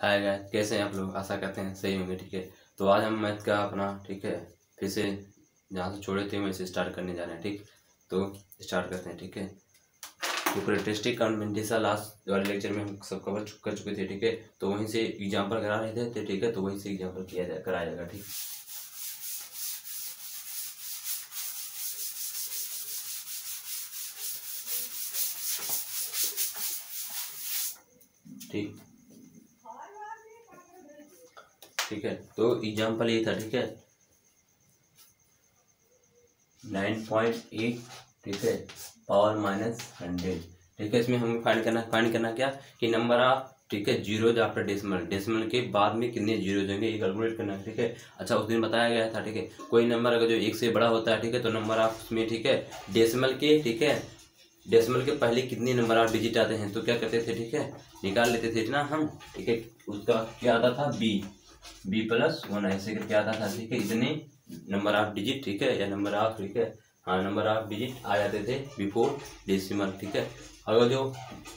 Hi guys, कैसे हैं आप लोग। आशा करते हैं सही होंगे। ठीक है, तो आज हम मैथ का अपना ठीक है फिर से जहाँ से छोड़े थे वहीं से स्टार्ट करने जा रहे हैं। ठीक, तो स्टार्ट करते हैं। ठीक है, तो करेक्टरिस्टिक काउंट लास्ट वाले लेक्चर में हम सब कवर कर चुके थे। ठीक है, तो वहीं से एग्जाम्पल करा रहे थे। ठीक है, तो वहीं से एग्जाम्पल कराया जाएगा। ठीक, ठीक ठीक है, तो एग्जाम्पल ये था। ठीक है, 9.8 ठीक है पावर -100। ठीक है, इसमें हमें फाइंड करना क्या कि नंबर ऑफ ठीक है जीरोज आफ्टर डेसिमल, डेसिमल के बाद में कितने जीरोज होंगे ये कैलकुलेट करना है। ठीक है, अच्छा उस दिन बताया गया था। ठीक है, कोई नंबर अगर जो एक से बड़ा होता है ठीक है तो नंबर ऑफ उसमें ठीक है डेसिमल के ठीक है डेसिमल के पहले कितने नंबर ऑफ डिजिट आते हैं तो क्या करते थे ठीक है निकाल लेते थे ना हम। ठीक है, उसका क्या आता था b+1 ऐसे करके आता था। ठीक है, इतने नंबर ऑफ डिजिट ठीक है या नंबर ऑफ ठीक है हाँ नंबर ऑफ डिजिट आ जाते थे बिफोर डेसिमल। ठीक है, अगर जो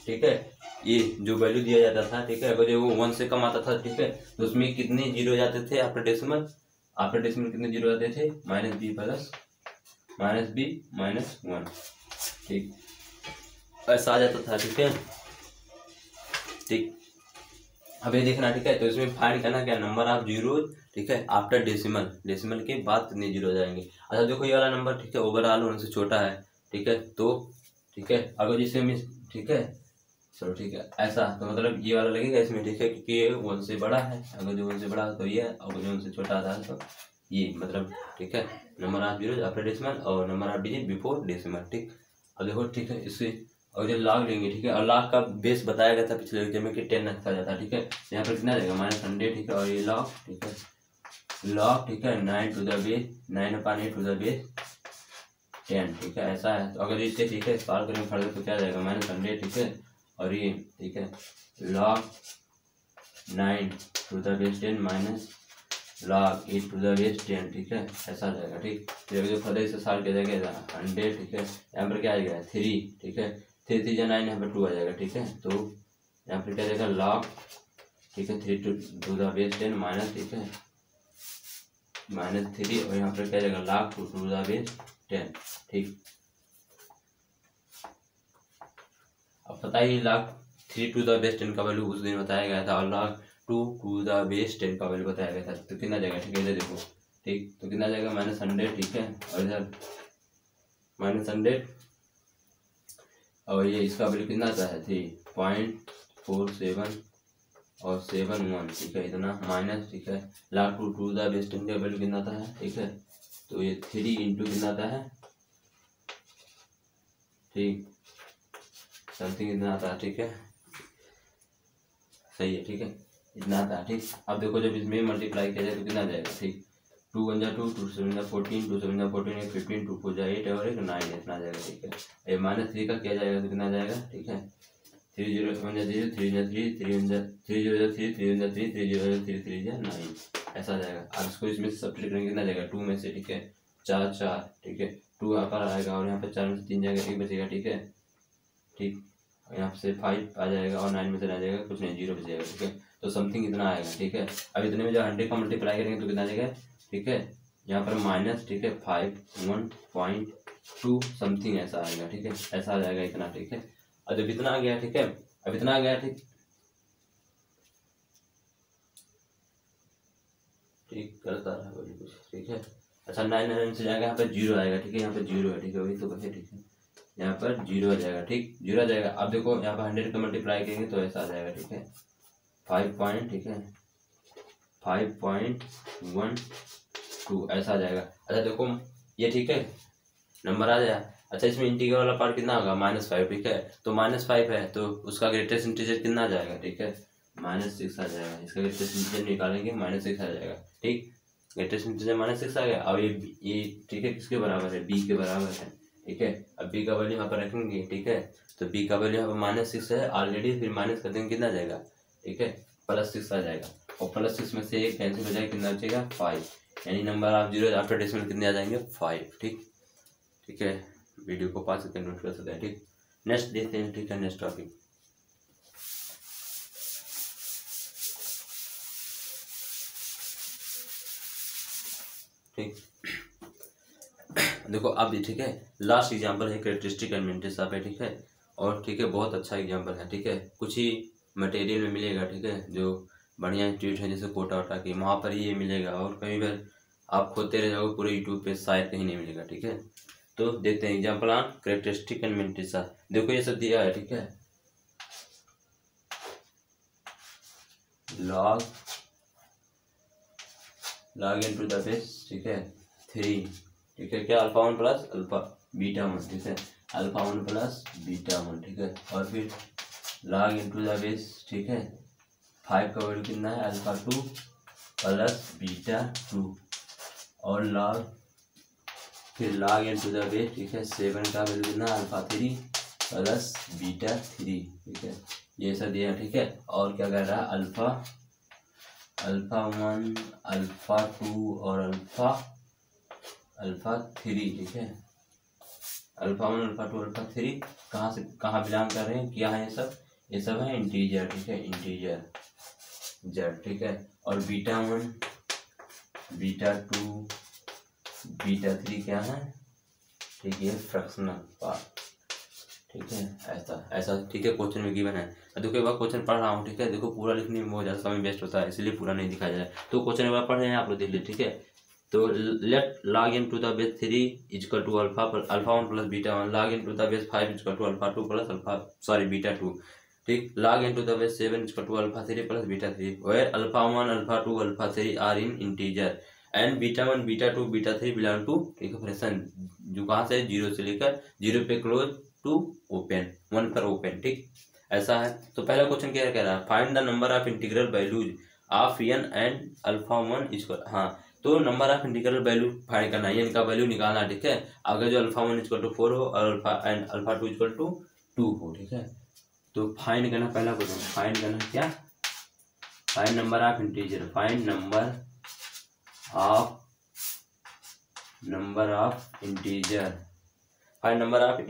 ठीक है ये जो वैल्यू दिया जाता था ठीक है अगर जो वो 1 से कम आता था ठीक है तो उसमें कितने जीरो जाते थे आफ्टर डेसिमल कितने जीरो जाते थे -b+1 ठीक ऐसा आ जाता था। ठीक है, ठीक अब ये देखना। ठीक है, तो इसमें फाइंड करना क्या नंबर ऑफ जीरो ठीक है आफ्टर डेसिमल के बाद कितने जीरो जाएंगे। अच्छा देखो ये वाला नंबर ठीक है ओवरऑल 1 से छोटा है। ठीक है, तो ठीक है अगर जिससे में ठीक है चलो ठीक है ऐसा तो मतलब ये वाला लगेगा इसमें। ठीक है, क्योंकि ये 1 से बड़ा है। अगर जो 1 से बड़ा है तो ये अगर जो 1 से छोटा आता है तो ये मतलब ठीक है number of zero after decimal और number of digit before decimal. ठीक, अब देखो ठीक है इससे और जो log लेंगे ठीक है और log का बेस बताया गया था पिछले लेक्चर में कि 10 रखा जाता है। ठीक है, यहाँ पर कितना जाएगा -100 ठीक है और ये log ठीक है log ठीक है 9/8 10 ठीक है ऐसा है। तो अगर इसे ठीक है सॉल्व करेंगे फर्दर तो क्या जाएगा -100 ठीक है और ये ठीक है log 9/10 माइनस log 8/10 ठीक है ऐसा जाएगा। ठीक, तो जो फर्दर इसे सॉल्व किया जाएगा 100 ठीक है यहाँ पर क्या आ जाएगा 3 ठीक है 3 3 9 यहाँ पर 2 आ जाएगा। ठीक है, तो यहाँ पर क्या जाएगा log ठीक है 3/10 माइनस ठीक है -3 और यहाँ पर क्या जाएगा log 2/10 ठीक। अब पता ही log 3/10 का वैल्यू उस दिन बताया गया था और log 2/10 का वैल्यू बताया गया था। तो कितना जाएगा ठीक है इधर देखो। ठीक, तो कितना जाएगा -100 ठीक है और इधर -100 और ये इसका वैल्यू कितना आता है 3.47 और 71 ठीक है इतना माइनस ठीक है log 2/10 का वैल्यू कितना आता है। ठीक है, तो ये 3 इंटू कितना आता है ठीक समथिंग इतना आता है। ठीक है, सही है। ठीक है, इतना आता है। ठीक, अब देखो जब इसमें मल्टीप्लाई किया जाए तो कितना जाएगा। ठीक, 2 1 जा 2 2 7 जा 14 2 7 जा 14 एक 15 2 4 जा 8 और एक 9 इतना जाएगा। ठीक है, ये -3 का किया जाएगा तो कितना जाएगा। ठीक है, 3 0 1 जा 0 3 जा 3 3 1 जा 3 0 जा 3 3 1 जा 3 3 0 जा 3 3 जा 9 ऐसा जाएगा। अब इसको इसमें से सब्ट्रैक्ट करेंगे कितना जाएगा 2 में से ठीक है 4 4 ठीक है 2 यहाँ पर आएगा और यहाँ पर 4 में से 3 जाएगा 1 बचेगा। ठीक है, ठीक यहाँ से 5 आ जाएगा और 9 में से आ जाएगा कुछ नहीं 0 बच जाएगा। ठीक है, तो समथिंग इतना आएगा। ठीक है, अब इतने में जब 100 का मल्टीप्लाई करेंगे तो कितना आ जाएगा। ठीक है, यहाँ पर माइनस ठीक है 1.2 समथिंग ऐसा आएगा। ठीक है, ऐसा आ जाएगा इतना। ठीक है, अब जब इतना आ गया ठीक है अब इतना आ गया ठीक ठीक करता है कुछ। ठीक है, अच्छा 9 से जाएगा यहाँ पर 0 आएगा। ठीक है, यहाँ पर 0 है। ठीक है, वही तो कहे। ठीक है, यहाँ पर 0 आ जाएगा। ठीक, 0 आ जाएगा। अब देखो यहाँ पर 100 का मल्टीप्लाई करेंगे तो ऐसा आ जाएगा। ठीक है 5 ठीक है 5.12 ऐसा आ जाएगा। अच्छा देखो ये ठीक है नंबर आ जाएगा। अच्छा इसमें इंटीग्रल वाला पार्ट कितना होगा -5 ठीक है, तो -5 है तो उसका ग्रेटेस्ट इंटीजर कितना आ जाएगा। ठीक है -6 आ जाएगा। इसका ग्रेटेस्ट इंटीजर निकालेंगे -6 आ जाएगा। ठीक, ग्रेटेस्ट इंटीजर -6 आ गया। अब ये ठीक है किसके बराबर है b के बराबर है। ठीक है, अब b का वैल्यू यहाँ पर रखेंगे। ठीक है, तो b का वैल्यू यहाँ पर -6 है ऑलरेडी, फिर माइनस कर देंगे कितना जाएगा। ठीक है, +6 आ जाएगा और +6 में से एक कैंसिल हो जाएगा कितना बचेगा 5 यानी number of zero after decimal कितने आ जाएंगे 5। ठीक, ठीक है वीडियो को 5 सेकंड नोट कर सकते हैं। ठीक, नेक्स्ट देखते हैं। ठीक है, नेक्स्ट टॉपिक ठीक। देखो अब ये ठीक है, लास्ट एग्जांपल है कैरेक्टरिस्टिक एंड मेंटेस पे, ठीक है। और ठीक है, बहुत अच्छा एग्जांपल है, ठीक है। कुछ ही मटेरियल में मिलेगा, ठीक है, जो बढ़िया इंस्टीट्यूट है जैसे कोटा वोटा की, वहाँ पर ही ये मिलेगा। और कहीं पर आप खोदते रह जाओगे पूरे यूट्यूब पे, शायद कहीं नहीं मिलेगा, ठीक है। तो देखते हैं एग्जाम्पल ऑन कैरेक्टरिस्टिक एंड मेंटेस। देखो ये सब दिया है, ठीक है। log into द बेस, ठीक है, 3, ठीक है, क्या अल्फा 1 प्लस अल्फा बीटा 1, ठीक है, अल्फा 1 प्लस बीटा 1, ठीक है। और फिर log into द बेस, ठीक है, 5 का वैल्यू कितना है, अल्फा 2 प्लस बीटा 2। और फिर log into द बेस, ठीक है, 7 का वैल्यू कितना, अल्फा 3 प्लस बीटा 3, ठीक है। ये सब दिया, ठीक है। और क्या कह रहा है, अल्फा 1 अल्फा 2 और अल्फा 3, ठीक है। अल्फा 1 अल्फा 2 अल्फा 3 कहाँ से कहाँ बिलोंग कर रहे हैं, क्या है ये सब है इंटीजर, ठीक है, इंटीजर जेड, ठीक है। और बीटा 1 बीटा 2 बीटा 3 क्या है, ठीक है, फ्रैक्शनल पार्ट, ठीक है। ऐसा ठीक है, क्वेश्चन में गिवन है। देखो एक बार क्वेश्चन पढ़ रहा हूँ, ठीक है। देखो पूरा लिखने में बहुत ज़्यादा समय वेस्ट होता है, इसलिए पूरा नहीं दिखाया जाए। तो क्वेश्चन एक बार पढ़ रहे हैं आप लोग, देख लीजिए, ठीक है। तो let log into the base 3 equal to alpha 1 plus beta 1, log into the base 5 equal to alpha 2 plus beta 2, ठीक। log into the base 7 equal to alpha 3 plus beta 3, where alpha 1 alpha 2 alpha 3 are in integer and beta 1 beta 2 beta 3 belong to, ठीक है, fraction, जो कहाँ से 0 से लेकर 0 पे close to open, 1 पर ओपन, ठीक। ऐसा है। तो पहला क्वेश्चन क्या कह रहा है, find the number of integral values of n and alpha 1 equal, हाँ, तो number of integral value find करना है, एन का वैल्यू निकालना, ठीक है। अगर जो अल्फा 1 इक्वल टू 4 हो और अल्फा 2 इक्वल टू 2 हो, ठीक है। तो फाइंड करना, पहला क्वेश्चन फाइंड करना क्या, find number of integer, find number of integer, find number of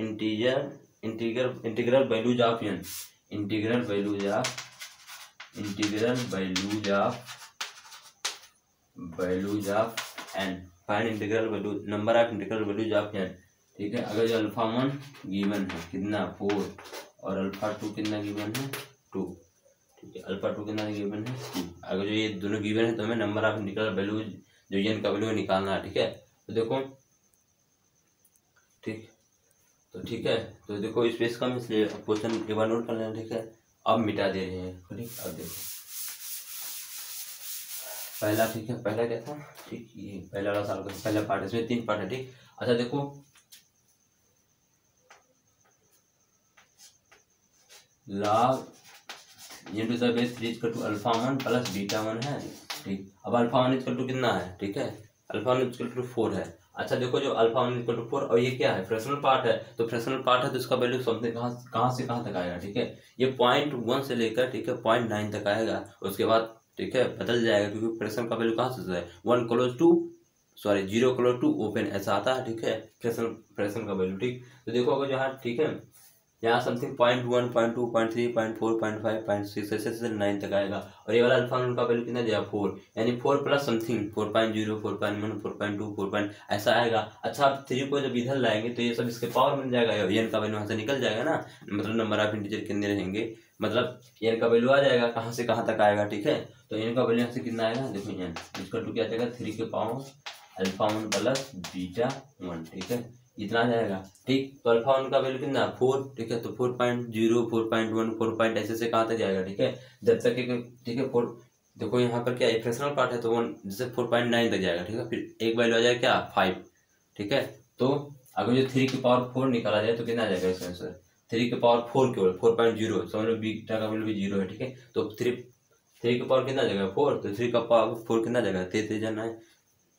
integral values of n, integral values of n, find integral value number of integral values of n, ठीक है। अगर जो alpha 1 given है कितना 4 और alpha 2 कितना given है 2, ठीक है, अल्फा 2 कितना गिवन है 2। अगर जो ये दोनों गिवन है तो हमें नंबर ऑफ इंटीग्रल वैल्यूज जो एन का वैल्यू निकालना है, ठीक है। तो देखो, ठीक, तो ठीक है, तो देखो स्पेस कम इसलिए क्वेश्चन एक बार नोट कर लेना, ठीक है। अब मिटा दे रहे हैं, ठीक। अब देखो पहला, ठीक है, पहला क्या था, ठीक, ये पहला वाला साल का पहला पार्ट, इसमें 3 पार्ट है, ठीक। अच्छा देखो, log into the base 3 equal to alpha 1 plus beta 1 है, ठीक। अब अल्फा 1 इक्वल टू कितना है, ठीक है, अल्फा 1 इक्वल टू 4 है। अच्छा देखो, जो अल्फा 1 इक्वल टू 4 और ये क्या है, फ्रैक्शनल पार्ट है, तो फ्रैक्शनल पार्ट है तो इसका वैल्यू समथिंग कहाँ से कहाँ तक आएगा, ठीक है। ये 0.1 से लेकर, ठीक है, 0.9 तक आएगा। उसके बाद, ठीक है, बदल जाएगा क्योंकि फ्रैक्शन का वैल्यू कहाँ से है, 0 क्लोज टू ओपन, ऐसा आता है, ठीक है, फ्रैक्शन का वैल्यू, ठीक। तो देखो अगर यहाँ, ठीक है, यहाँ समथिंग 0.1 0.2 0.3 0.4 0.5 0.6 ऐसे 9 तक आएगा। और ये वाला अल्फा का वैल्यू कितना दिया 4, यानी 4 प्लस समथिंग 4.0 4.1 4.2 4. ऐसा आएगा। अच्छा आप 3 को जब इधर लाएंगे तो ये सब इसके पावर में जाएगा, एन का वैल्यू वहाँ से निकल जाएगा ना, मतलब नंबर ऑफ इंटीजर कितने रहेंगे, मतलब एन का वैल्यू आ जाएगा कहाँ से कहाँ तक आएगा, ठीक है। तो एन का वैल्यू यहाँ से कितना आएगा, देखो एन इसका टू क्या जाएगा 3 के पावर अल्फा 1 प्लस बीटा 1, ठीक है, इतना आ जाएगा, ठीक। तो अल्फा 1 का वैल्यू कितना 4, ठीक है, तो 4.0 4.1 4. ऐसे से कहाँ तक जाएगा, ठीक है, जब तक ठीक है 4, देखो यहाँ पर क्या फ्रैक्शनल पार्ट है तो 1 जैसे 4.9 तक जाएगा, ठीक है। फिर एक वैल्यू आ जाएगा क्या 5, ठीक है। तो अगर जो 3 की पावर 4 निकाला जाए तो कितना आ जाएगा इसका आंसर, 3 की पावर 4 केवल 4.0, समझ लो बीटा का वैल्यू भी 0 है, ठीक है। तो 3 की पावर कितना आ जाएगा 4, तो 3 का पावर 4 कितना आ जाएगा 3 जाना है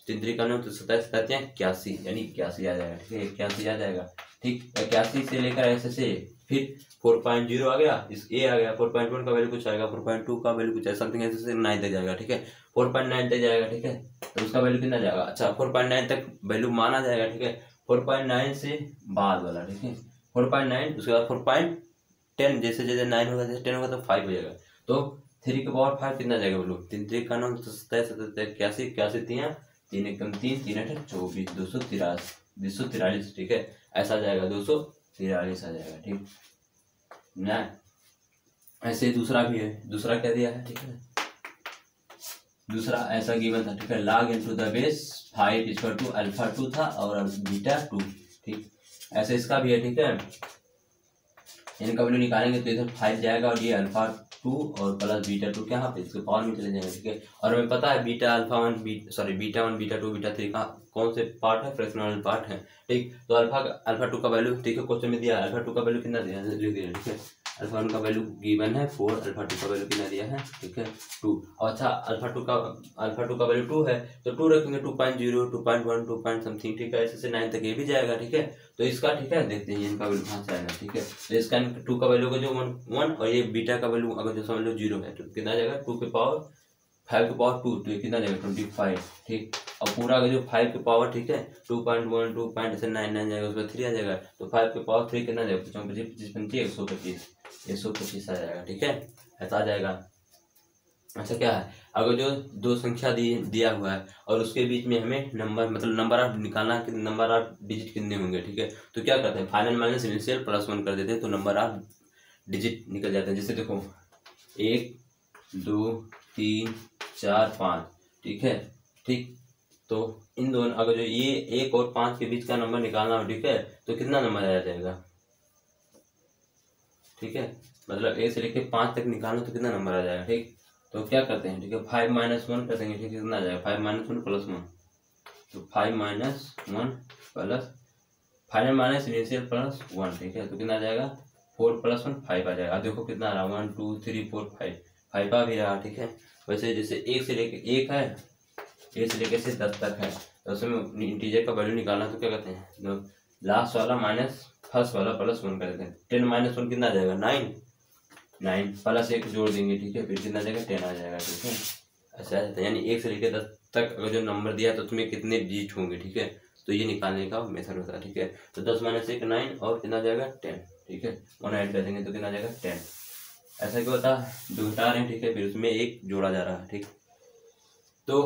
3 का 9 तो 27 81, यानी 81 आ जाएगा, ठीक है, 81 आ जाएगा, ठीक। 81 से लेकर ऐसे से फिर 4.0 आ गया, इस ए आ गया, 4.1 का वैल्यू कुछ आएगा, 4.2 का वैल्यू कुछ है समथिंग ऐसे से 9 तक जाएगा, ठीक है, 4.9 तक जाएगा, ठीक है। तो उसका वैल्यू कितना जाएगा, अच्छा 4.9 तक वैल्यू माना जाएगा, ठीक है। 4.9 से बाद वाला, ठीक है, 4.9 उसके बाद 4.10 जैसे जैसे 9 होगा जैसे 10 होगा तो 5 हो जाएगा। तो 3 के पावर 5 कितना जाएगा वैल्यू, 3 3 का 9 तो 27 81 81 3 3 एकम 3, 3 8 24, 243, ठीक है, ऐसा आ जाएगा 243 आ जाएगा, ठीक ना। ऐसे दूसरा भी है, दूसरा क्या दिया है, ठीक है, दूसरा ऐसा गिवन था, ठीक है, log into the base 5 equal to alpha 2 था और बीटा 2, ठीक, ऐसे इसका भी है, ठीक है। इनका वैल्यू निकालेंगे तो इधर 5 जाएगा और ये अल्फा 2 और प्लस बीटा 2 क्या यहाँ पे इसके पावर में चले जाएंगे, ठीक है। और हमें पता है beta alpha 1 beta 1 beta 2 beta 3 का कौन से पार्ट है, फ्रैक्शनल पार्ट है, ठीक। तो अल्फा 2 का वैल्यू, ठीक है, क्वेश्चन में दिया अल्फा 2 का वैल्यू कितना दिया है, लिख दिया, ठीक है। अल्फा 1 का वैल्यू गिवन है 4, अल्फा 2 का वैल्यू कितना दिया है, ठीक है 2। और अच्छा अल्फा 2 का वैल्यू 2 है तो 2 रखेंगे, 2.0 2.1 2 पॉइंट समथिंग, ठीक है, ऐसे से 9 तक ये भी जाएगा, ठीक है। तो इसका, ठीक है, देखते हैं इनका वैल्यू कहाँ से आएगा, ठीक है। तो इसका 2 का वैल्यू का जो 1 और ये बीटा का वैल्यू अगर जो समझ लो 0 है तो कितना जाएगा, 2 के पावर 5 के पावर 2, तो ये कितना जाएगा 25, ठीक। और पूरा का जो 5 के पावर, ठीक है, 2.1 2 पॉइंट ऐसे 9 जाएगा, उसका 3 आ जाएगा, तो 5 के पावर 3 कितना जाएगा, 25 25 25 125 आ जाएगा, ठीक है, ऐसा आ जाएगा। अच्छा क्या है, अगर जो दो संख्या दिया हुआ है और उसके बीच में हमें नंबर मतलब नंबर ऑफ निकालना है कि नंबर ऑफ डिजिट कितने होंगे, ठीक है। तो क्या करते हैं, फाइनल माइनस इनिशियल प्लस 1 कर देते हैं तो नंबर ऑफ डिजिट निकल जाते हैं। जैसे देखो 1 2 3 4 5, ठीक है, ठीक। तो इन दोनों अगर जो ये 1 और 5 के बीच का नंबर निकालना हो, ठीक है, तो कितना नंबर आ जाएगा, ठीक है, मतलब 1 से लेके 5 तक निकालना तो कितना नंबर आ जाएगा, ठीक। तो क्या करते हैं, ठीक है, 5 - 1 कर देंगे, ठीक है, कितना आ जाएगा 5 - 1 + 1, तो 5 - 1 plus final minus initial plus 1, ठीक है, तो कितना आ जाएगा 4 + 1 5 आ जाएगा। अब देखो कितना आ रहा 1 2 3 4 5 आ भी रहा, ठीक है। वैसे जैसे 1 से लेके 1 है, 1 से लेके से 10 तक है, तो उसमें इंटीजर का वैल्यू निकालना तो क्या कहते हैं, लास्ट वाला माइनस फर्स्ट वाला प्लस 1 कर देते हैं। 10 - 1 कितना आ जाएगा 9 प्लस 1 जोड़ देंगे, ठीक है, फिर कितना आ जाएगा 10 आ जाएगा, ठीक है, ऐसा है। यानी 1 से लेकर 10 तक अगर जो नंबर दिया तो उसमें कितने डिजिट होंगे, ठीक है, तो ये निकालने का मेथड होता है, ठीक है। तो 10 - 1 9 और कितना आ जाएगा 10, ठीक है, 1 ऐड कर देंगे तो कितना आ जाएगा 10। ऐसा क्यों होता है, जो घटा रहे हैं, ठीक है, फिर उसमें 1 जोड़ा जा रहा है, ठीक। तो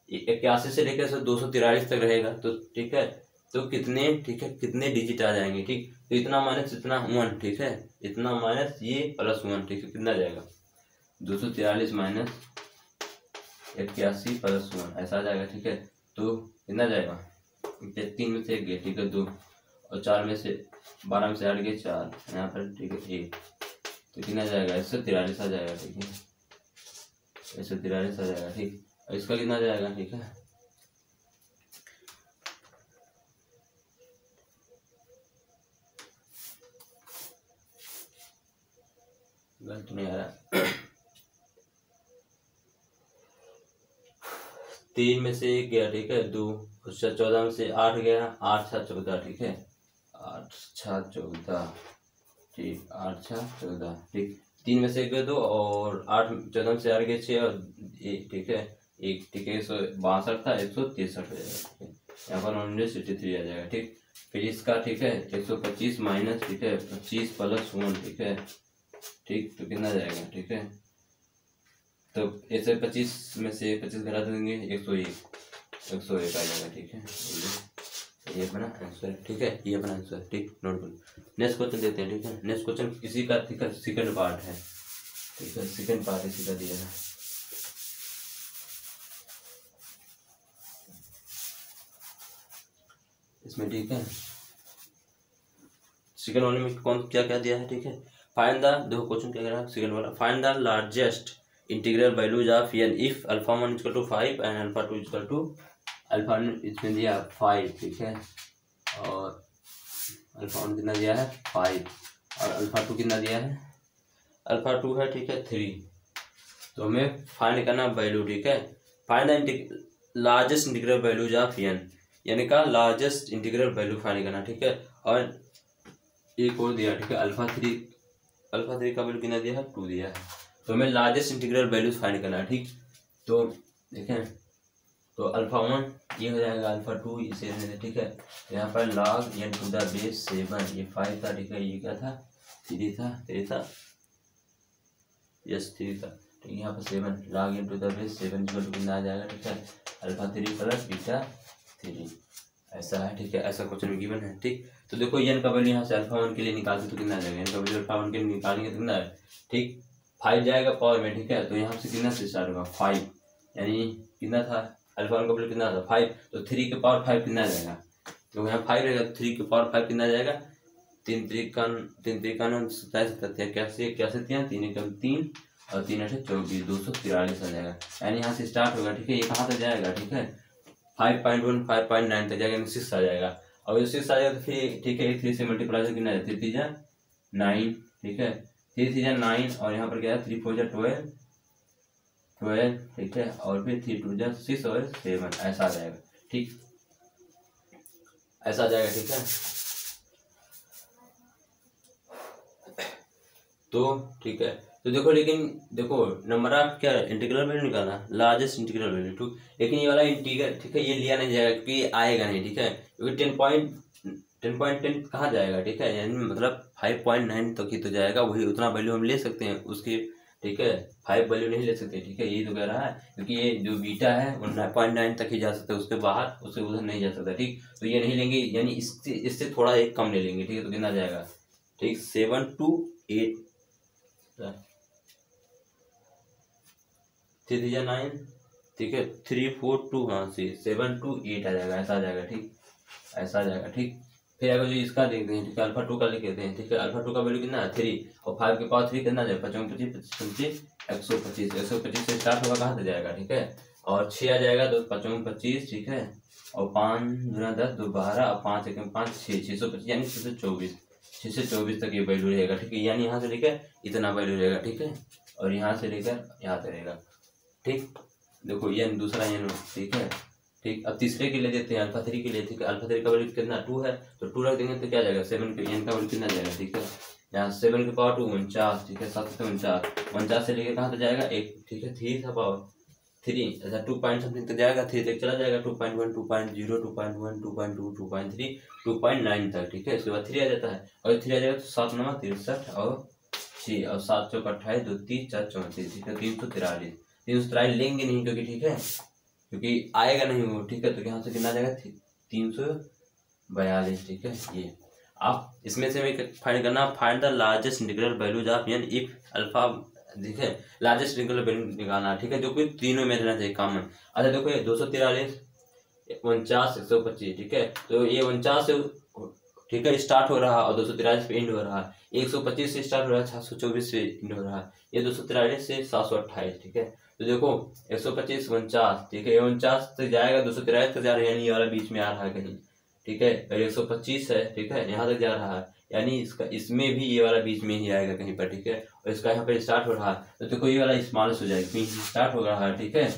81 से लेकर 243 तक रहेगा, तो ठीक है, तो कितने, ठीक है, कितने डिजिट आ जाएंगे, ठीक। तो इतना माइनस इतना 1, ठीक है, इतना माइनस ये प्लस 1, ठीक है, कितना आ जाएगा 243 माइनस 81 प्लस 1 ऐसा आ जाएगा, ठीक है। तो कितना जाएगा 3 में से 1 गया, ठीक है, 2 और 4 में से 12 में से 8 गए 4 यहाँ पर, ठीक है 1, तो कितना जाएगा 143 आ जाएगा, ठीक है, 143 आ जाएगा, ठीक। और इसका कितना जाएगा, ठीक है, गलत नहीं आ रहा 3 में से 1 गया, ठीक है, 2 उससे 14 में से 8 गया, 8 6 14, ठीक है, 8 6 14, ठीक, 8 6 14, ठीक। 3 में से 1 गया 2 और 8 14 में से 8 गए 6 और 1, ठीक है, 1, ठीक है, 162 था 163 हो जाएगा, ठीक है, यहाँ पर 163 आ जाएगा, ठीक। फिर इसका, ठीक है, 125 माइनस, ठीक है, 25 प्लस 1, ठीक है, ठीक, तो कितना जाएगा, ठीक है, तो ऐसे 25 में से 25 घटा देंगे 101 आ जाएगा, ठीक है, ये अपना आंसर, ठीक है, ये अपना आंसर, ठीक, नोट करो। नेक्स्ट क्वेश्चन देते हैं, ठीक है, नेक्स्ट क्वेश्चन इसी का, ठीक है, सेकंड पार्ट है, ठीक है, सेकंड पार्ट इसी का दिया है। इसमें, ठीक है, सेकंड वाले में कौन क्या क्या दिया है, ठीक है, फाइंड द, देखो क्वेश्चन क्या कह रहा है सेकंड वाला, find the largest integral values of n if alpha 1 = 5 and alpha 2 = alpha 1 इसमें दिया 5, ठीक है, और अल्फा 1 कितना दिया है 5 और अल्फा 2 कितना दिया है, अल्फा 2 है, ठीक है 3। तो हमें फाइंड करना वैल्यू, ठीक है, find the largest integral values of n, यानी का लार्जेस्ट इंटीग्रल वैल्यू फाइंड करना, ठीक है। और एक और दिया, ठीक है, अल्फा 3 का वैल्यू कितना दिया है 2 दिया है, तो हमें लार्जेस्ट इंटीग्रल वैल्यूज फाइंड करना है, ठीक। तो देखें, तो अल्फा 1 ये हो जाएगा, अल्फा 2 इसे, ठीक है, यहाँ पर log n to the base 7, ये 5 था, ठीक है, ये क्या था 3 था, यस 3 था, ठीक, यहाँ पर 7 log n to the base 7 कितना आ जाएगा, ठीक है, अल्फा 3 प्लस बीटा 3 ऐसा है, ठीक है। ऐसा क्वेश्चन में गिवन है, ठीक। तो देखो एन का वैल्यू यहाँ से अल्फा 1 के लिए निकालते तो कितना आ जाएगा, एन का वैल्यू अल्फा 1 के लिए निकालेंगे तो कितना है, ठीक 5 जाएगा पावर में, ठीक है। तो यहाँ से कितना से स्टार्ट होगा 5, यानी कितना था अल्फा 1 का वैल्यू कितना था 5, तो 3 के पावर 5 कितना आ जाएगा, तो यहाँ 5 रहेगा, 3 के पावर 5 कितना आ जाएगा, 3 त्रिकान 27 कैसे 3 एकम 3 और 3 8 24 243 आ जाएगा, यानी यहाँ से स्टार्ट होगा, ठीक है। ये कहाँ तक जाएगा, ठीक है 5.1 5.9 तक जाएगा, 6 आ जाएगा। और जो 6 आ जाएगा तो फिर ठीक है 3 से मल्टीप्लाई से कितना है 3 3 9, ठीक है 3 3 9 और यहाँ पर क्या है 3 4 12, ठीक है। और फिर 3 2 6 और 7 ऐसा आ जाएगा, ठीक ऐसा आ जाएगा, ठीक है। तो ठीक है, तो देखो लेकिन देखो नंबर ऑफ क्या इंटीग्रल वैल्यू निकालना, लार्जेस्ट इंटीग्रल वैल्यू, ठीक। लेकिन ये वाला इंटीग्रल, ठीक है, ये लिया नहीं जाएगा क्योंकि ये आएगा नहीं, ठीक है, क्योंकि 10.10 कहाँ जाएगा, ठीक है, यानी मतलब 5.9 तक ही तो जाएगा, वही उतना वैल्यू हम ले सकते हैं उसकी, ठीक है। 5 वैल्यू नहीं ले सकते, ठीक है, यही तो कह रहा है, क्योंकि ये जो बीटा है वो 9.9 तक ही जा सकता है, उसके बाहर उससे उधर नहीं जा सकता, ठीक। तो ये नहीं लेंगे, यानी इससे थोड़ा एक कम ले लेंगे, ठीक है। तो कितना जाएगा, ठीक 7 to 8 3 9, ठीक है 3 4 2 हाँ 7 to 8 आ जाएगा, ऐसा आ जाएगा, ठीक ऐसा आ जाएगा, ठीक। फिर अगर जो इसका देखते हैं, ठीक है अल्फा 2 का लिख देते हैं, ठीक है अल्फा 2 का वैल्यू कितना है 3 और 5 के पावर 3 कितना आ जाएगा 55 25 125 से स्टार्ट होगा, कहाँ से जाएगा, ठीक है। और 6 आ जाएगा तो 55 25, ठीक है, और 5 गुना 10 2 12 और 5 1 5 6 625 यानी 624 तक ये वैल्यू रहेगा, ठीक है। यानी यहाँ से लेकर इतना वैल्यू रहेगा, ठीक है, और यहाँ से लेकर यहाँ तक रहेगा, ठीक। देखो ये दूसरा एन, ठीक है, ठीक। अब तीसरे के लिए देते हैं अल्फा 3 के लिए, ठीक है अल्फा 3 का वैल्यू कितना 2 है, तो 2 रख देंगे तो क्या जाएगा 7 के एन का वैल्यू कितना जाएगा, ठीक है। यहाँ 7 के पावर 2 49, ठीक है 7 से 49 से लेकर कहाँ तक जाएगा 1, ठीक है 3 का पावर 3 ऐसा 2 पॉइंट समथिंग तक जाएगा, 3 तक चला जाएगा 2.1 2.0 2.1 2.2 2.3 2.9 तक, ठीक है। इसके बाद 3 आ जाता है, और 3 आ जाएगा तो 7 9 63 और 6 और 7 चौक 28 2 3 4 34, ठीक है 343 लेंगे नहीं क्योंकि, ठीक है क्योंकि आएगा नहीं वो, ठीक है। तो यहाँ से कितना आ जाएगा 342, ठीक है। ये आप इसमें से फाइंड करना, find the largest integral values of n if alpha, ठीक है लार्जेस्ट इंटीग्रल वैल्यू निकालना, ठीक है, जो कि तीनों में रहना चाहिए कॉमन। अच्छा देखो ये 243 49 125, ठीक है, तो ये 49 से, ठीक है स्टार्ट हो रहा है और 243 पे एंड हो रहा है, 125 से स्टार्ट हो रहा है 624 से एंड हो रहा है, ये 243 से 728, ठीक है। तो देखो 125 49, ठीक है 49 तक जाएगा 243 तक जा रहा है, यानी ये वाला बीच में आ रहा है कहीं, ठीक है। और 125 है, ठीक है यहाँ तक जा रहा है, यानी इसका इसमें भी ये वाला बीच में ही आएगा कहीं पर, ठीक है। और इसका यहाँ पे स्टार्ट हो रहा है, तो देखो ये वाला स्मॉलेस्ट हो जाएगा, स्टार्ट हो रहा है, ठीक है,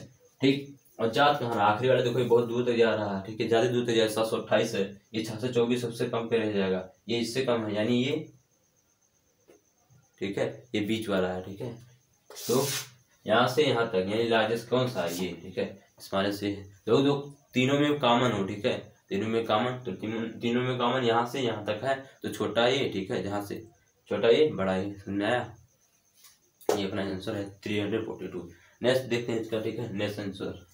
ठीक। और जात कहाँ रहा आखिरी वाला, देखो ये बहुत दूर तक जा रहा है, ठीक है ज्यादा दूर तक जाएगा 728 है, ये 624 सबसे कम पे रह जाएगा, ये इससे कम है, यानी ये, ठीक है ये बीच वाला है, ठीक है। तो यहाँ से यहाँ तक यानी लार्जेस्ट कौन सा है ये, ठीक है स्मॉलेस्ट से, जो तीनों में कॉमन हो, ठीक है तीनों में कॉमन, तो तीनों में कॉमन यहाँ से यहाँ तक है, तो छोटा ये, ठीक है जहाँ से छोटा ये बड़ा ये, समझ में आया। ये अपना आंसर है 342। नेक्स्ट देखते हैं इसका, ठीक है नेक्स्ट आंसर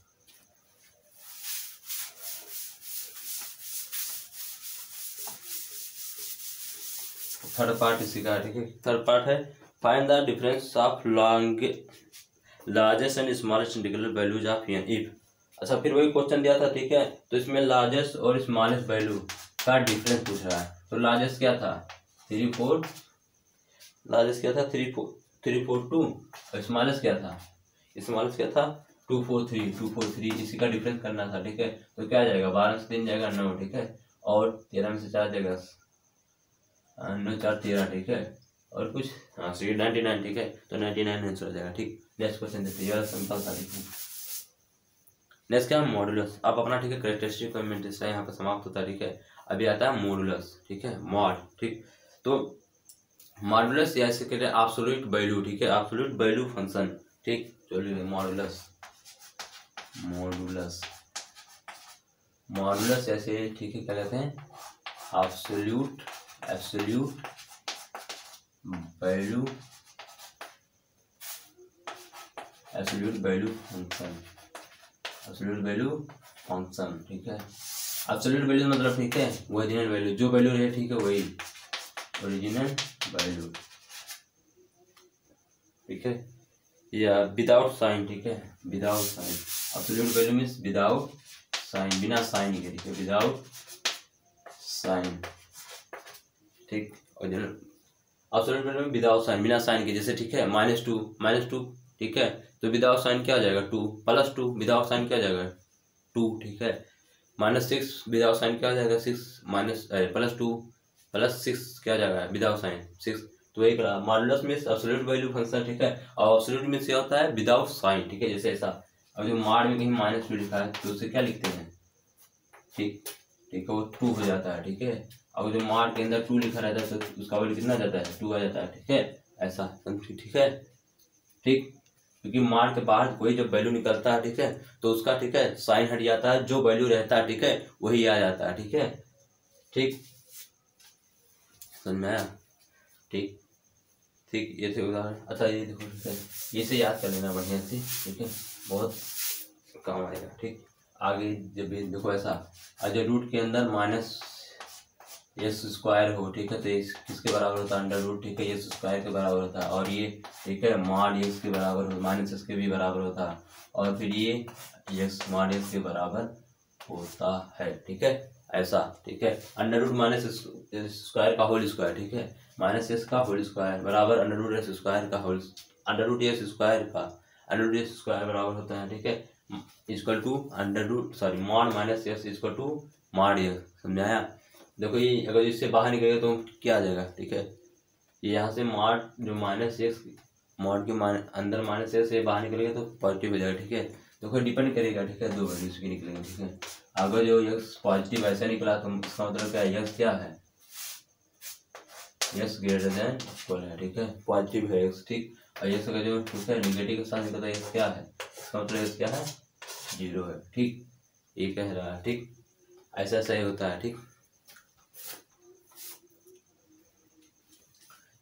थर्ड पार्ट इसी का, ठीक है। थर्ड पार्ट है find the difference of largest and smallest integral values of n if. अच्छा फिर वही क्वेश्चन दिया था, ठीक है, तो इसमें लार्जेस्ट और स्मॉलेस्ट वैल्यू का डिफरेंस पूछ रहा है। तो लार्जेस्ट क्या था 3 4, लार्जेस्ट क्या था 342 और स्मॉलेस्ट क्या था 243 इसी का डिफरेंस करना था, ठीक है। तो क्या आ जाएगा 12 से 3 जाएगा 9, ठीक है, और 13 में से 4 जाएगा 9 4 13, ठीक है, और कुछ हाँ 99, ठीक है। तो 99 आंसर हो जाएगा, ठीक। नेक्स्ट क्वेश्चन देखते हैं, सिंपल था, ठीक है। नेक्स्ट क्या है मॉडुलस। आप अपना, ठीक है कैरेक्टरिस्टिक कमेंट्स यहाँ पर समाप्त होता है, ठीक है। अभी आता है मॉडुलस, ठीक है मॉड, ठीक। तो मॉडुलस या इसे कहते हैं एब्सोल्यूट वैल्यू, ठीक है एब्सोल्यूट वैल्यू फंक्शन, ठीक। चलिए मॉडुलस ऐसे, ठीक है क्या कहते हैं absolute value function, absolute value function, ठीक है। एब्सोल्यूट वैल्यू मतलब ठीक है ओरिजिनल वैल्यू, जो वैल्यू रहे ठीक है वही ओरिजिनल वैल्यू, ठीक है, या विदाउट साइन, ठीक है, without sign. Absolute value means without sign, बिना साइन के, ठीक है, विदाउट साइन, ठीक। ओरिजिनल एब्सोल्यूट वैल्यू में विदाउट साइन, बिना साइन के, जैसे ठीक है -2, ठीक है, तो विदाउट साइन क्या हो जाएगा 2, +2 विदाउट साइन क्या हो जाएगा 2, ठीक है, -6 विदाउट साइन क्या हो जाएगा 6, +2 +6 क्या हो जाएगा विदाउट साइन 6। तो एक modulus means absolute value function, ठीक है, और एब्सोल्यूट मीन्स क्या होता है विदाउट साइन, ठीक है, जैसे ऐसा। अब जो माड में कहीं -2 लिखा है तो उसे क्या लिखते हैं, ठीक, ठीक है, वो 2 हो जाता है, ठीक है। अब जो माड के अंदर 2 लिखा रहता है तो उसका वैल्यू कितना जाता है 2 आ जाता है, ठीक है, ऐसा, ठीक है, ठीक, क्योंकि मार के बाहर कोई जब वैल्यू निकलता है, ठीक है, तो उसका ठीक है साइन हट जाता है, जो वैल्यू रहता है ठीक है वही आ जाता है, ठीक है, ठीक, समझ में आया, ठीक, ठीक। ये थे उदाहरण। अच्छा ये देखो, ठीक है, ये से याद कर लेना बढ़िया से, ठीक है, बहुत काम आएगा, ठीक। आगे जब ये देखो ऐसा, अगर रूट के अंदर -s² हो, ठीक है, तो ये किसके बराबर होता है √, ठीक है, s² के बराबर होता है, और ये ठीक है mod s के बराबर -s के भी बराबर होता है, और फिर ये x mod s के बराबर होता है, ठीक है, ऐसा, ठीक है। √-s² का होल स्क्वायर, ठीक है, -s का होल स्क्वायर बराबर √s² का होल, √s² का √s² बराबर होता है, ठीक है, equal to mod -s equal to mod s, समझाया। देखो ये अगर इससे बाहर निकलेगा तो क्या आ जाएगा, ठीक है, ये यहाँ से mod जो -s mod के अंदर -s से बाहर निकलेगा तो पॉजिटिव हो जाएगा, ठीक है। देखो डिपेंड करेगा, ठीक है, दो वैल्यूज की निकलेंगे, ठीक है। अगर जो x पॉजिटिव ऐसा निकला तो इसका मतलब क्या है, x क्या है, x ग्रेटर देन इक्वल है, ठीक है, पॉजिटिव है x, ठीक, और x का जो ठीक है निगेटिव के साथ निकलता है x क्या है, इसका मतलब x क्या है 0 है, ठीक, ये कह रहा है, ठीक, ऐसा सही होता है, ठीक।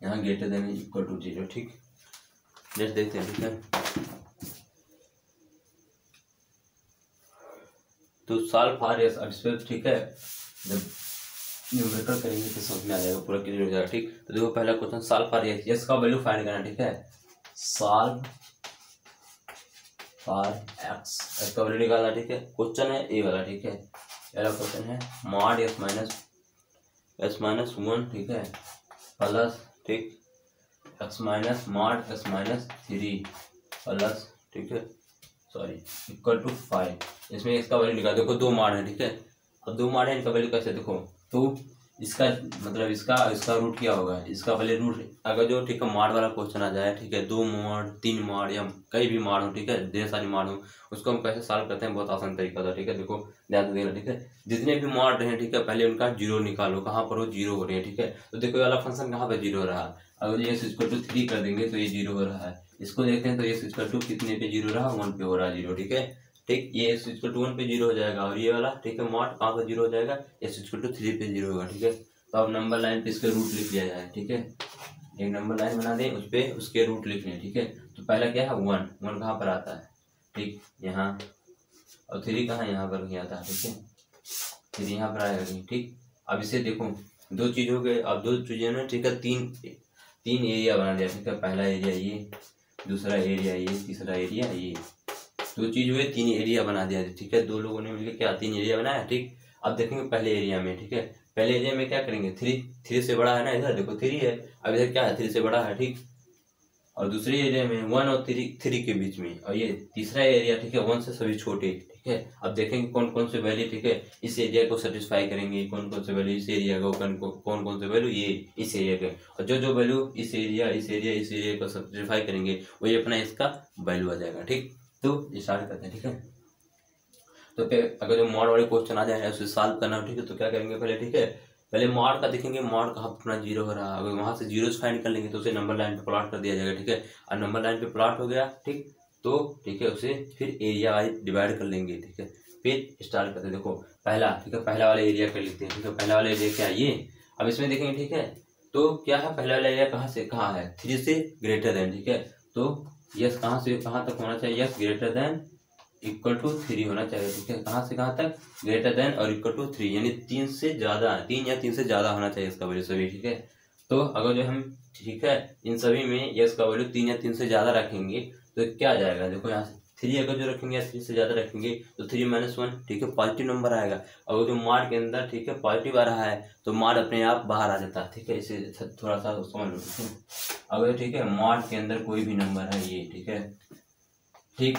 यहाँ ग्रेटर देन इक्वल टू 0, ठीक। नेक्स्ट देखते हैं, ठीक है। तो सॉल्व फॉर एस, ठीक है, जब न्यूमेरिकल करेंगे तो समझ में आ जाएगा, पूरा क्लियर हो जाएगा, ठीक। तो देखो पहला question solve for S, S का वैल्यू फाइंड करना, ठीक है, सॉल्व फॉर एक्स, एस का वैल्यू निकालना, ठीक है। क्वेश्चन है ए वाला, ठीक है, पहला क्वेश्चन है mod s-1, ठीक है, प्लस, ठीक, x minus mod s-3 plus, ठीक है, सॉरी, इक्वल टू 5। इसमें इसका वैल्यू निकाल, देखो दो माड है, ठीक है, अब दो माड है, इनका वैल्यू कैसे देखो, तो इसका मतलब इसका रूट क्या होगा, इसका पहले रूट, अगर जो ठीक है माड वाला क्वेश्चन आ जाए, ठीक है, 2 माड 3 माड या कई भी माड हो, ठीक है, ढेर सारी माड हो, उसको हम कैसे सॉल्व करते हैं, बहुत आसान तरीका था, ठीक है। देखो ध्यान से देखना, ठीक है, जितने भी माड रहे, ठीक है, पहले उनका 0 निकालो, कहाँ पर हो 0 हो रहे हैं, ठीक है। तो देखो ये वाला फंक्शन कहाँ पर 0 हो रहा है, अगर ये इक्वल टू 3 कर देंगे तो ये 0 हो रहा है, इसको देखते हैं तो ये इक्वल टू कितने पे 0 रहा, 1 पे हो रहा है 0, ठीक है, ठीक, ये इक्वल टू 1 पे 0 हो जाएगा, और ये वाला ठीक है मॉड कहाँ पर 0 हो जाएगा, इक्वल टू 3 पे 0 होगा, ठीक है। तो अब नंबर लाइन पे इसके रूट लिख लिया जाए, ठीक है, एक नंबर लाइन बना दें, उस पर उसके रूट लिख लें, ठीक है। तो पहला क्या है 1 कहाँ पर आता है, ठीक, यहाँ, और 3 कहाँ यहाँ पर नहीं आता है, ठीक है, 3 यहाँ पर आएगा नहीं, ठीक। अब इसे देखो दो चीज हो गए, अब दो चीजें ना, ठीक है, तीन एरिया बना दिया, ठीक है, पहला एरिया ये, दूसरा एरिया ये, तीसरा एरिया ये, दो चीज हुए 3 एरिया बना दिया, ठीक है, दो लोगों ने मिलकर क्या 3 एरिया बनाया, ठीक। अब देखेंगे पहले एरिया में, ठीक है, पहले एरिया में क्या करेंगे, 3 से बड़ा है ना, इधर देखो 3 है, अब इधर क्या है 3 से बड़ा है, ठीक, और दूसरे एरिया में 1 और 3 के बीच में, और ये तीसरा एरिया, ठीक है, 1 से सभी छोटे, ठीक है। अब देखेंगे कौन कौन से वैल्यू, ठीक है, इस एरिया को सेटिस्फाई करेंगे, कौन कौन से वैल्यू इस एरिया को, कौन कौन से वैल्यू ये इस एरिया के, और जो वैल्यू इस एरिया को सेटिस्फाई करेंगे वही अपना इसका वैल्यू आ जाएगा, ठीक। तो स्टार्ट करते हैं, ठीक है। तो अगर जो मॉड वाले क्वेश्चन आ जाए उसे सॉल्व करना, ठीक है, तो क्या करेंगे पहले, ठीक है, पहले मॉड का देखेंगे, मॉड कहाँ अपना 0 हो रहा है, अगर वहां से 0 फाइंड कर लेंगे तो उसे नंबर लाइन पे प्लॉट कर दिया जाएगा, ठीक है, और नंबर लाइन पे प्लॉट हो गया, ठीक, तो ठीक है उसे फिर एरिया वाइज डिवाइड कर लेंगे, ठीक है, फिर स्टार्ट करते हैं। देखो पहला, ठीक है, पहला वाला एरिया कर लेते हैं, ठीक है, पहला वाला एरिया क्या है ये, अब इसमें देखेंगे, ठीक है, तो क्या है पहला वाला एरिया कहाँ से कहाँ है, 3 से ग्रेटर देन, ठीक है, तो यस कहाँ से कहाँ तक होना चाहिए, yes greater than equal to 3 होना चाहिए, ठीक है। कहाँ से कहाँ तक, ग्रेटर देन और इक्वल टू 3, यानी 3 से ज़्यादा, 3 या 3 से ज़्यादा होना चाहिए इसका वैल्यू सभी, ठीक है। तो अगर जो हम, ठीक है, इन सभी में यस का वैल्यू 3 या 3 से ज़्यादा रखेंगे तो क्या आ जाएगा, देखो यहाँ से 3 अगर जो रखेंगे या 3 से ज़्यादा रखेंगे तो 3 - 1, ठीक है, पॉजिटिव नंबर आएगा। अगर जो मार्ड के अंदर, ठीक है, पॉजिटिव आ रहा है तो मार्ड अपने आप बाहर आ जाता है, ठीक है। इसे थोड़ा सा समझ लो, ठीक है। अगर, ठीक है, मार्ड के अंदर कोई भी नंबर है ये, ठीक है, ठीक,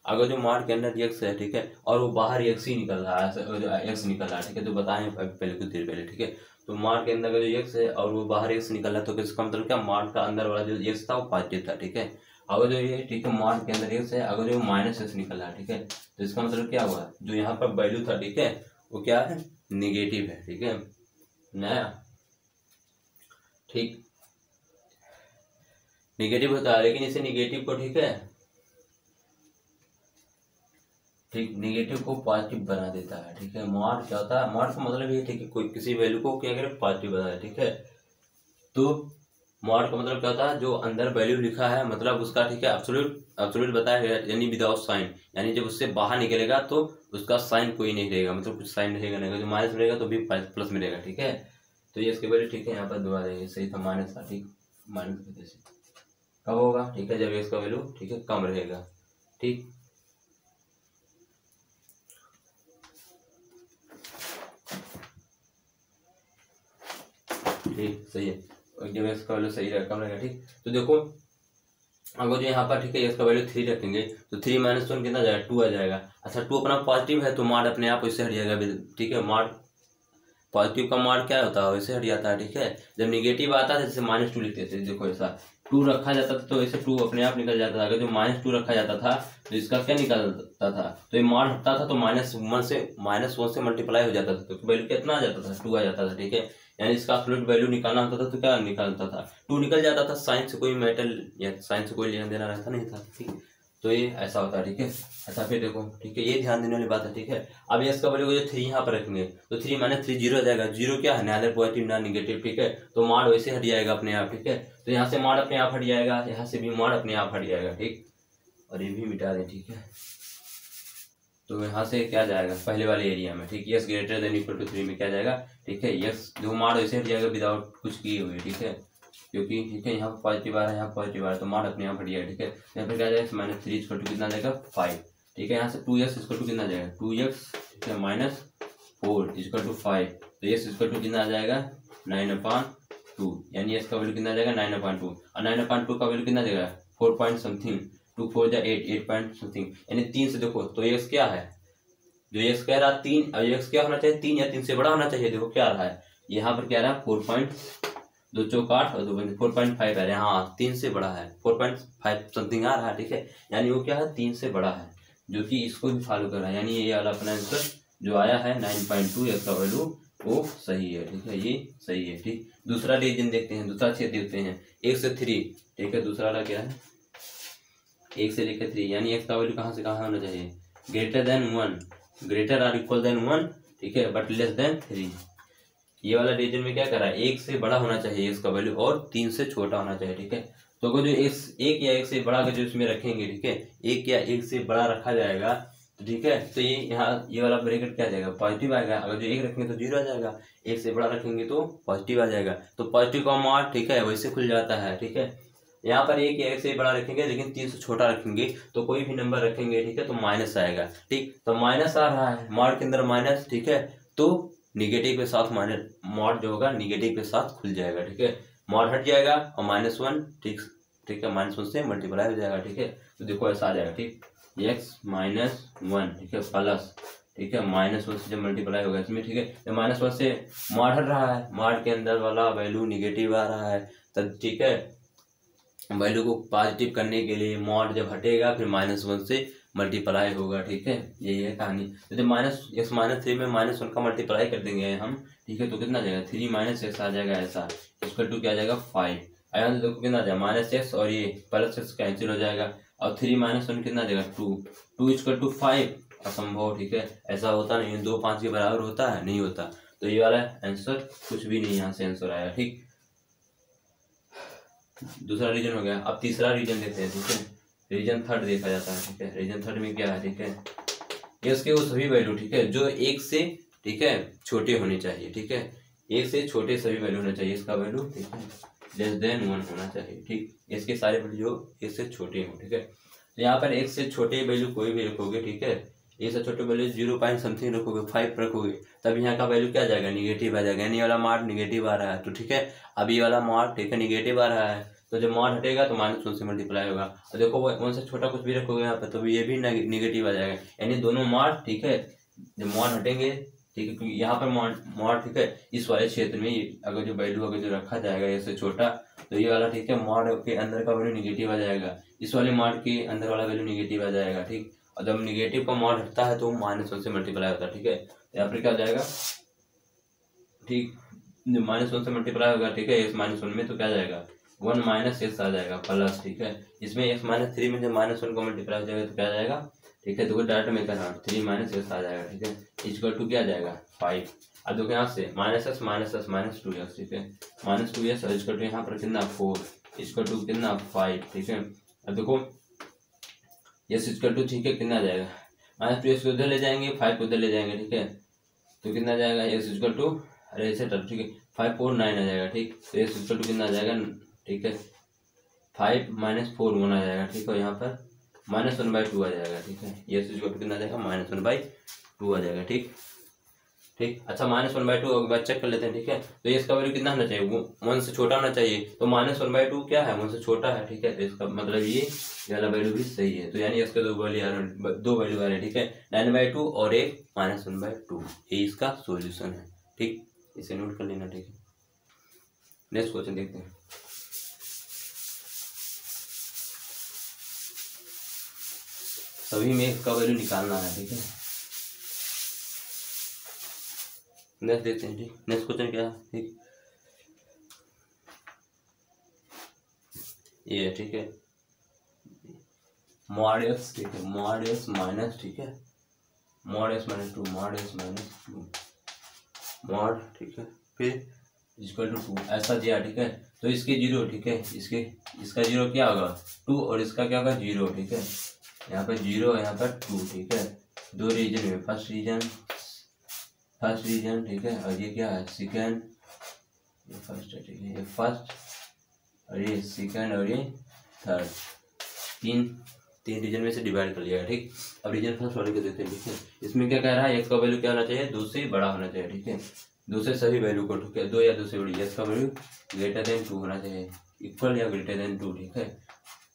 अगर जो मार्ड के अंदर एक्स है, ठीक है, और वो बाहर एक्स ही निकल रहा है, एक्स निकल रहा है, ठीक है, तो बताएं पहले कुछ देर पहले, ठीक है। तो मार्ड के अंदर अगर जो एक्स है और वो बाहर एक्स निकल रहा है तो इसका मतलब क्या, मार्ड का अंदर वाला जो एक्स था वो पॉजिटिव था, ठीक है। अगर जो ये, ठीक है, मार्ड के अंदर एक्स है, अगर जो माइनस एक्स निकल रहा है, ठीक है, तो इसका मतलब क्या हुआ, जो यहाँ पर वैल्यू था, ठीक है, वो क्या है, निगेटिव है, ठीक है, नया, ठीक, निगेटिव होता है। लेकिन इसे निगेटिव को, ठीक है, ठीक, निगेटिव को पॉजिटिव बना देता है, ठीक है। मॉड क्या होता है, मॉड का मतलब ये, ठीक है, कोई किसी वैल्यू को क्या करे, पॉजिटिव बनाए, ठीक है। तो मॉड का मतलब क्या होता है, जो अंदर वैल्यू लिखा है मतलब उसका, ठीक है, एब्सोल्यूट बताया गया, यानी विदाउट साइन, यानी जब उससे बाहर निकलेगा तो उसका साइन कोई नहीं रहेगा, मतलब कुछ साइन रहेगा नहीं, जो माइनस मिलेगा तो भी प्लस मिलेगा, ठीक है। तो ये इसके वैल्यू, ठीक है, यहाँ पर दो आ जाएंगे, सही था, माइनस था, ठीक, माइनस की वजह से कब होगा, ठीक है, जब इसका वैल्यू, ठीक है, कम रहेगा, ठीक, ठीक, सही है। और जब इसका वैल्यू सही रहेगा, कम रहेगा, ठीक। तो देखो अगर जो यहाँ पर, ठीक है, इसका वैल्यू 3 रखेंगे तो 3 - 1 कितना जाएगा, 2 आ जाएगा। अच्छा, 2 अपना पॉजिटिव है तो मार्ड अपने आप इससे हट जाएगा, ठीक है। मार्ड, पॉजिटिव का मार्ड क्या होता है, वैसे हट जाता है, ठीक है। जब निगेटिव आता है जैसे -2 लिखते थे, देखो ऐसा 2 रखा जाता था तो ऐसे 2 अपने आप निकल जाता था। अगर जो -2 रखा जाता था तो इसका क्या निकलता था, तो ये मार्ड हटता था तो -1 से मल्टीप्लाई हो जाता था, तो वैल्यू कितना आ जाता था, 2 आ जाता था, ठीक है। यानी इसका एब्सोल्यूट वैल्यू निकालना होता था तो क्या निकलता था, 2 निकल जाता था। साइंस से कोई मैटर या साइंस से कोई लेना देना रहता नहीं था, ठीक। तो ये ऐसा होता है, ठीक है। अच्छा, फिर देखो, ठीक है, ये ध्यान देने वाली बात है, ठीक है। अब इसका वैल्यू जो 3 यहाँ पर रखेंगे तो 3 - 3 0 आ जाएगा। 0 क्या है, ना पॉजिटिव ना निगेटिव, ठीक है। तो मार्ड वैसे हट जाएगा अपने आप, ठीक है। तो यहाँ से मार्ड अपने आप हट जाएगा, यहाँ से भी मार्ड अपने आप हट जाएगा, ठीक। और ये भी मिटा दें, ठीक है। तो यहाँ से क्या जाएगा, पहले वाले एरिया में, ठीक, yes greater than equal to 3 में क्या जाएगा, ठीक है, यस जो मार्ड वैसे हट जाएगा विदाउट कुछ किए हुए, ठीक है, क्योंकि, ठीक है, यहाँ पॉजिटिव आ रहा है, यहाँ पॉजिटिव आ रहा है तो मार्ड अपने आप हट जाएगा, ठीक है। यहाँ पर क्या जाएगा, -3 इक्वल टू कितना जाएगा, 5, ठीक है। यहाँ से 2x इक्वल टू कितना जाएगा, 2x, ठीक है, -4 इक्वल टू 5, तो x इक्वल टू कितना आ जाएगा, 9/2, यानी इसका वैल्यू कितना जाएगा, 9/2, और 9/2 का वैल्यू कितना देगा, 4 पॉइंट समथिंग, 2 4 जा 8 पॉइंट समथिंग, यानी 3 से देखो तो x क्या है, जो x कह रहा है 3, और x क्या होना चाहिए, 3 या 3 से बड़ा होना चाहिए। देखो क्या आ रहा है, यहाँ पर क्या रहा है, 4.2 चौक 8 और 2 4.5 आ रहा है, हाँ 3 से बड़ा है, 4.5 समथिंग आ रहा है, ठीक है। यानी वो क्या है, 3 से बड़ा है, जो कि इसको भी फॉलो कर रहा है, यानी ये वाला अपना आंसर जो आया है 9.2, इसका वैल्यू वो सही है, ठीक है, ये सही है, ठीक। दूसरा रीजन देखते हैं, दूसरा छेद देखते हैं, 1 से 3, ठीक है। दूसरा वाला क्या है, 1 से लेकर 3, यानी x का वैल्यू कहाँ से कहाँ होना चाहिए, ग्रेटर देन 1, ग्रेटर और इक्वल देन 1, ठीक है, बट लेस देन 3। ये वाला रीजन में क्या कर रहा है, 1 से बड़ा होना चाहिए इसका वैल्यू और 3 से छोटा होना चाहिए, ठीक है। तो अगर जो एक या 1 से बड़ा अगर जो इसमें रखेंगे, ठीक है, 1 या 1 से बड़ा रखा जाएगा तो, ठीक है, तो ये यहाँ ये वाला ब्रैकेट क्या आ जाएगा, पॉजिटिव आएगा। अगर जो 1 रखेंगे तो 0 आ जाएगा, 1 से बड़ा रखेंगे तो पॉजिटिव आ जाएगा। तो पॉजिटिव का मार्क, ठीक है, वैसे खुल जाता है, ठीक है। यहाँ पर 1 या 1 से बड़ा रखेंगे लेकिन 3 से छोटा रखेंगे तो कोई भी नंबर रखेंगे, ठीक है, तो माइनस आएगा, ठीक। तो माइनस आ रहा है, मार्क के अंदर माइनस, ठीक है, तो निगेटिव के साथ माइनस, मॉड जो होगा निगेटिव के साथ खुल जाएगा, ठीक है। मॉड हट जाएगा और -1, ठीक, ठीक है, -1 से मल्टीप्लाई हो जाएगा, ठीक है। तो देखो ऐसा आ जाएगा, ठीक, x - 1, ठीक है, प्लस, ठीक है, -1 से जब मल्टीप्लाई होगा इसमें, ठीक है, जब -1 से मॉड हट रहा है, मॉड के अंदर वाला वैल्यू निगेटिव आ रहा है तब, ठीक है, वैल्यू को पॉजिटिव करने के लिए मॉड जब हटेगा फिर -1 से मल्टीप्लाई होगा, ठीक है, यही है कहानी। तो जब -x - 3 में -1 का मल्टीप्लाई कर देंगे हम, ठीक है, तो कितना आ जाएगा, 3 - x आ जाएगा, ऐसा इसका 2 क्या आ जाएगा, 5। यहाँ से देखो कितना आ जाएगा, -x और ये +x कैंसिल हो जाएगा, और 3 - 1 कितना आ जाएगा, 2 इक्वल टू 5, असंभव, ठीक है, ऐसा होता नहीं है, 2 5 के बराबर होता है, नहीं होता। तो ये वाला आंसर कुछ भी नहीं, यहाँ से आंसर आया, ठीक। दूसरा रीजन हो गया। अब तीसरा रीजन देखते हैं, ठीक है, रीजन थर्ड देखा जाता है, ठीक है। रीजन थर्ड में क्या है, ठीक है, ये उसके वो सभी वैल्यू, ठीक है, जो एक से, ठीक है, छोटे होने चाहिए, ठीक है, एक से छोटे सभी वैल्यू होना चाहिए, इसका वैल्यू, ठीक है, लेस देन 1 होना चाहिए, ठीक। इसके सारे वैल्यू जो एक से छोटे हो, ठीक है। तो यहाँ पर एक से छोटे वैल्यू कोई भी रखोगे, ठीक है, एक से छोटे वैल्यू 0 पॉइंट समथिंग रखोगे, 5 रखोगे, तब यहाँ का वैल्यू क्या आ जाएगा, निगेटिव आ जाएगा, यानी ये वाला मार्क निगेटिव आ रहा है, तो ठीक है, अब ये वाला मार्क, ठीक है, निगेटिव आ रहा है, तो जब मार्क हटेगा तो -1 से मल्टीप्लाई होगा। और देखो 1 से छोटा कुछ भी रखोगे यहाँ पर तो ये भी निगेटिव आ जाएगा, यानी दोनों मार्क, ठीक है, जब मार्क हटेंगे, ठीक है, क्योंकि यहाँ पर मार्क, ठीक है, इस वाले क्षेत्र में अगर जो वैल्यू अगर जो रखा जाएगा इससे छोटा, तो ये वाला, ठीक है, मार्क के अंदर का वैल्यू निगेटिव आ जाएगा, इस वाले मार्क के अंदर वाला वैल्यू निगेटिव आ जाएगा, ठीक। और जब निगेटिव का मार्क हटता है तो -1 से मल्टीप्लाई होता है, ठीक है। यहाँ पर क्या हो जाएगा, ठीक, -1 से मल्टीप्लाई होगा, ठीक है, x -1 में तो क्या जाएगा 1 - x आ जाएगा प्लस, ठीक है, इसमें x -3 में जब -1 को मल्टीप्लाई हो जाएगा तो क्या आ जाएगा, ठीक है, देखो डायरेक्ट में करना 3 - x आ जाएगा, ठीक है, इक्वल टू क्या आ जाएगा 5। अब देखो यहाँ से -x -2x, ठीक है, -2x और इक्वल टू यहाँ पर कितना 4 इक्वल टू कितना 5, ठीक है। अब देखो यस इक्वल टू, ठीक है, कितना आ जाएगा, -2x को उधर ले जाएंगे, 5 को उधर ले जाएंगे, ठीक है, तो कितना आ जाएगा x इक्वल टू, अरे ऐसे ठीक है, 5 4 9 आ जाएगा, ठीक, तो x इक्वल टू कितना आ जाएगा, ठीक है, 5 - 4 1 आ जाएगा, ठीक है, यहाँ पर -1/2 आ जाएगा, ठीक है, ये इक्वल टू कितना आ जाएगा -1/2 आ जाएगा, ठीक, ठीक। अच्छा -1/2 एक बार चेक कर लेते हैं, ठीक है, तो ये इसका वैल्यू कितना होना चाहिए, वो 1 से छोटा होना चाहिए, तो -1/2 क्या है, 1 से छोटा है, ठीक है, तो इसका मतलब ये वाला वैल्यू भी सही है, तो यानी इसके दो वैल्यू आ रहे हैं, ठीक है, 9/2 और एक -1/2, ये इसका सोल्यूशन है, ठीक, इसे नोट कर लेना, ठीक है। नेक्स्ट क्वेश्चन देखते हैं। सभी में इसका वैल्यू निकालना है, ठीक है, नेक्स्ट देखते हैं, ठीक। नेक्स्ट क्वेश्चन क्या है, ठीक, ये, ठीक है, mod x, ठीक है, mod x माइनस, ठीक है, mod x -2 mod x -2 mod, ठीक है, फिर इक्वल टू 2 ऐसा दिया, ठीक है, तो इसके 0, ठीक है, इसका 0 क्या होगा 2 और इसका क्या होगा 0, ठीक है, यहाँ पर 0 यहाँ पर 2, ठीक है, दो रीजन में, फर्स्ट रीजन, ठीक है, और ये क्या है सेकेंड, ये फर्स्ट है, ठीक है, ये फर्स्ट और ये सेकेंड और ये थर्ड, तीन रीजन में से डिवाइड कर लिया, ठीक। अब रीजन फर्स्ट वाले को देते हैं, ठीक है, इसमें क्या कह रहा है, x का वैल्यू क्या होना चाहिए, 2 से बड़ा होना चाहिए, ठीक है, 2 से सभी वैल्यू को, ठीक है, 2 या 2 से बड़ी, x का वैल्यू ग्रेटर देन 2 होना चाहिए, इक्वल या ग्रेटर देन 2, ठीक है,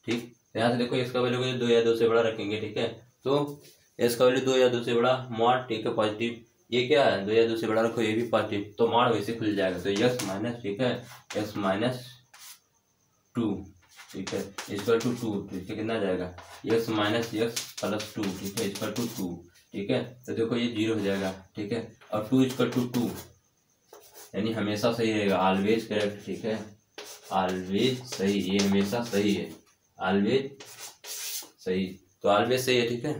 ठीक। यहाँ से देखो x का वैल्यू को 2 या 2 से बड़ा रखेंगे, ठीक है, तो x का वैल्यू 2 या 2 से बड़ा मॉड, ठीक है, पॉजिटिव, ये क्या है 2 या 2 से बड़ा रखो, ये भी पॉजिटिव, तो मॉड वैसे खुल जाएगा, तो x माइनस, ठीक है, x -2, ठीक है, इक्वल टू 2, ठीक है, कितना आ जाएगा x - x + 2, ठीक है, इक्वल टू 2, ठीक है, तो देखो ये 0 हो जाएगा, ठीक है, और 2 इक्वल टू 2 यानी हमेशा सही रहेगा, ऑलवेज करेक्ट, ठीक है, ऑलवेज सही, ये हमेशा सही है, ऑलवेज सही, तो ऑलवेज सही है, ठीक है।